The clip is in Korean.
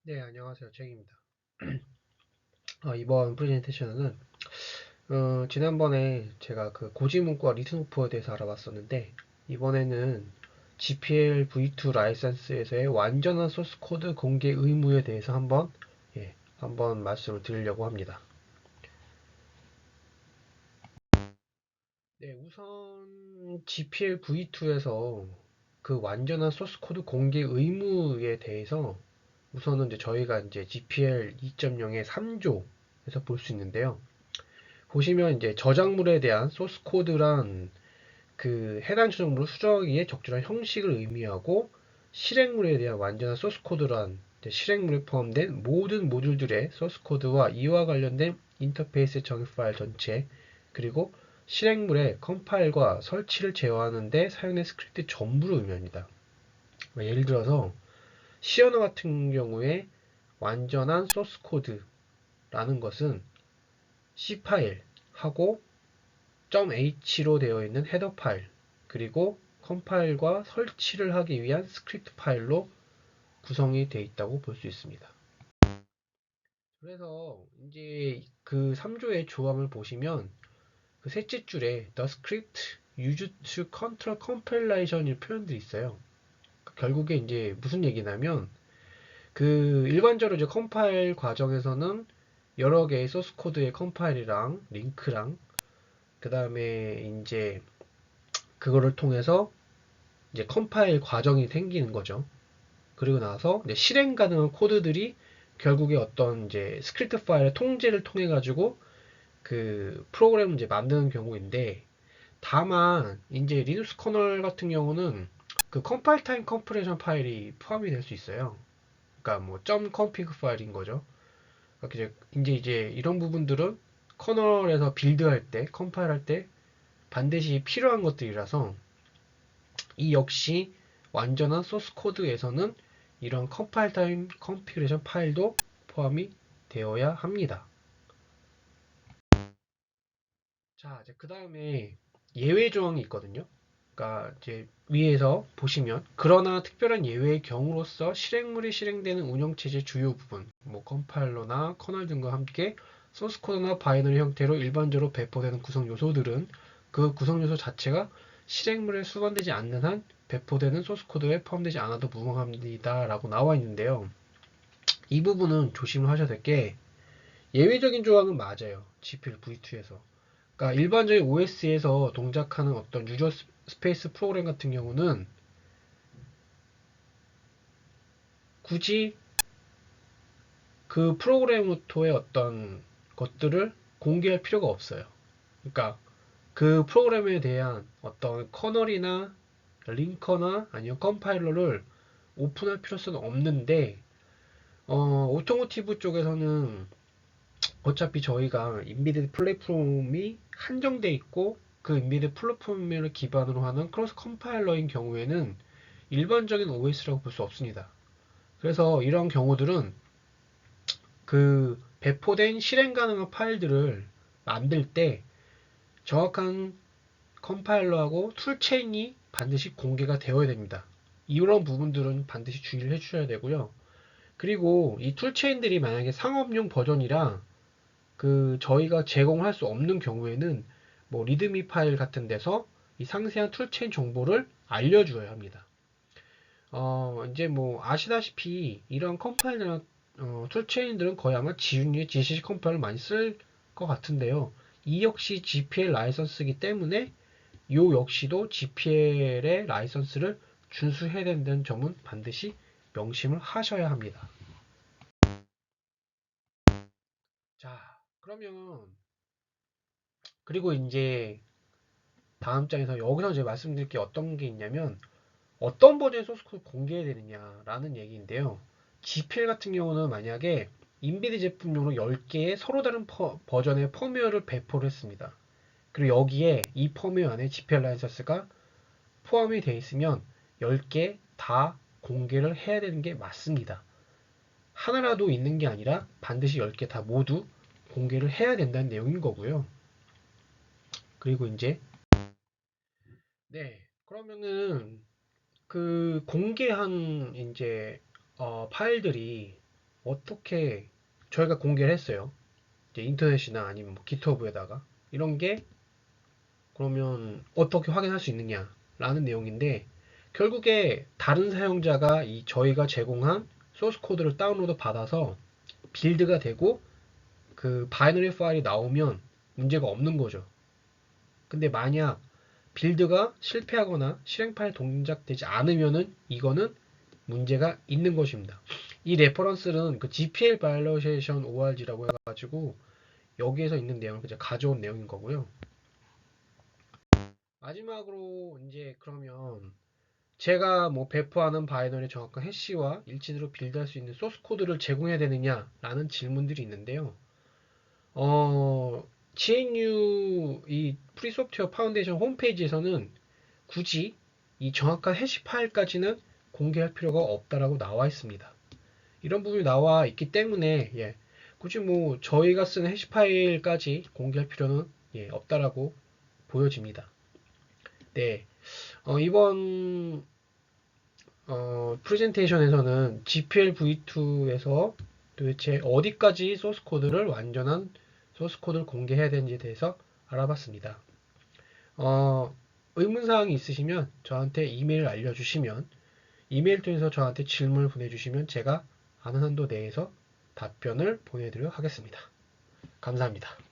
네, 안녕하세요. 책입니다. 이번 프레젠테이션은 지난번에 제가 그 고지문과 리스노프에 대해서 알아봤었는데 이번에는 GPL v2 라이선스에서의 완전한 소스 코드 공개 의무에 대해서 한번 말씀을 드리려고 합니다. 네, 우선 GPL v2에서 그 완전한 소스 코드 공개 의무에 대해서 우선은 이제 저희가 이제 GPL 2.0의 3조에서 볼 수 있는데요. 보시면 이제 저작물에 대한 소스 코드란 그 해당 저작물을 수정하기에 적절한 형식을 의미하고, 실행물에 대한 완전한 소스 코드란 실행물에 포함된 모든 모듈들의 소스 코드와 이와 관련된 인터페이스 정의 파일 전체, 그리고 실행물의 컴파일과 설치를 제어하는 데 사용된 스크립트 전부를 의미합니다. 예를 들어서 C 언어 같은 경우에 완전한 소스 코드라는 것은 C 파일하고 .h로 되어 있는 헤더 파일, 그리고 컴파일과 설치를 하기 위한 스크립트 파일로 구성이 되어 있다고 볼 수 있습니다. 그래서 이제 그 3조의 조항을 보시면 그 셋째 줄에 The script used to control compilation 이 표현들이 있어요. 결국에 이제 무슨 얘기냐면 그 일반적으로 이제 컴파일 과정에서는 여러 개의 소스 코드의 컴파일이랑 링크랑 그 다음에 이제 그거를 통해서 이제 컴파일 과정이 생기는 거죠. 그리고 나서 이제 실행 가능한 코드들이 결국에 어떤 이제 스크립트 파일의 통제를 통해 가지고 그 프로그램을 이제 만드는 경우인데, 다만 이제 리눅스 커널 같은 경우는 그 컴파일 타임 컴프레션 파일이 포함이 될 수 있어요. 그러니까 뭐 .config 파일인 거죠. 그러니까 이제 이런 부분들은 커널에서 빌드할 때, 컴파일할 때 반드시 필요한 것들이라서 이 역시 완전한 소스 코드에서는 이런 컴파일 타임 컨피그레이션 파일도 포함이 되어야 합니다. 자, 이제 그 다음에 예외 조항이 있거든요. 그러니까 이제 위에서 보시면 그러나 특별한 예외의 경우로서 실행물이 실행되는 운영체제 주요 부분, 뭐 컴파일러나 커널 등과 함께 소스 코드나 바이너리 형태로 일반적으로 배포되는 구성 요소들은 그 구성 요소 자체가 실행물에 수반되지 않는 한 배포되는 소스 코드에 포함되지 않아도 무방합니다 라고 나와 있는데요. 이 부분은 조심을 하셔야 될 게, 예외적인 조항은 맞아요. GPL V2에서. 그러니까 일반적인 OS에서 동작하는 어떤 유저 스페이스 프로그램 같은 경우는 굳이 그 프로그래머토의 어떤 것들을 공개할 필요가 없어요. 그러니까 그 프로그램에 대한 어떤 커널이나 링커나 아니면 컴파일러를 오픈할 필요성은 없는데, 오토모티브 쪽에서는 어차피 저희가 인비디드 플랫폼이 한정돼 있고 그 인비디드 플랫폼을 기반으로 하는 크로스 컴파일러인 경우에는 일반적인 OS라고 볼 수 없습니다. 그래서 이런 경우들은 그 배포된 실행 가능한 파일들을 만들 때 정확한 컴파일러하고 툴체인이 반드시 공개가 되어야 됩니다. 이런 부분들은 반드시 주의를 해주셔야 되고요. 그리고 이 툴체인들이 만약에 상업용 버전이라 그 저희가 제공할 수 없는 경우에는 뭐 리드미 파일 같은 데서 이 상세한 툴체인 정보를 알려주어야 합니다. 이제 뭐 아시다시피 이런 컴파일러나 툴체인들은 거의 아마 지윤리의 GCC 컴파일을 많이 쓸 것 같은데요. 이 역시 GPL 라이선스이기 때문에 이 역시도 GPL의 라이선스를 준수해야 된다는 점은 반드시 명심을 하셔야 합니다. 자, 그러면 그리고 이제 다음 장에서 여기서 이제 말씀드릴 게 어떤 게 있냐면 어떤 버전의 소스 코드 공개해야 되느냐라는 얘기인데요. GPL 같은 경우는 만약에 인비드 제품용으로 10개의 서로 다른 버전의 펌웨어를 배포를 했습니다. 그리고 여기에 이 펌웨어 안에 GPL 라이선스가 포함이 되어 있으면 10개 다 공개를 해야 되는 게 맞습니다. 하나라도 있는 게 아니라 반드시 10개 다 모두 공개를 해야 된다는 내용인 거고요. 그리고 이제 네, 그러면은 그 공개한 이제 파일들이 어떻게 저희가 공개를 했어요. 이제 인터넷이나 아니면 뭐 기터브에다가 이런 게 그러면 어떻게 확인할 수 있느냐라는 내용인데 결국에 다른 사용자가 이 저희가 제공한 소스 코드를 다운로드 받아서 빌드가 되고 그 바이너리 파일이 나오면 문제가 없는 거죠. 근데 만약 빌드가 실패하거나 실행 파일 동작되지 않으면은 이거는 문제가 있는 것입니다. 이 레퍼런스는 그 GPL Violation ORG라고 해가지고 여기에서 있는 내용을 그냥 가져온 내용인 거고요. 마지막으로 이제 그러면 제가 뭐 배포하는 바이너리 정확한 해시와 일치대로 빌드할 수 있는 소스 코드를 제공해야 되느냐라는 질문들이 있는데요. GNU 이 프리소프트웨어 파운데이션 홈페이지에서는 굳이 이 정확한 해시 파일까지는 공개할 필요가 없다라고 나와 있습니다. 이런 부분이 나와 있기 때문에 예, 굳이 뭐 저희가 쓰는 해시 파일까지 공개할 필요는 예, 없다라고 보여집니다. 네, 이번 프레젠테이션에서는 GPL v2에서 도대체 어디까지 소스 코드를 완전한 소스 코드를 공개해야 되는지에 대해서 알아봤습니다. 의문사항이 있으시면 저한테 이메일 알려주시면 이메일 통해서 저한테 질문을 보내주시면 제가 아는 한도 내에서 답변을 보내드리도록 하겠습니다. 감사합니다.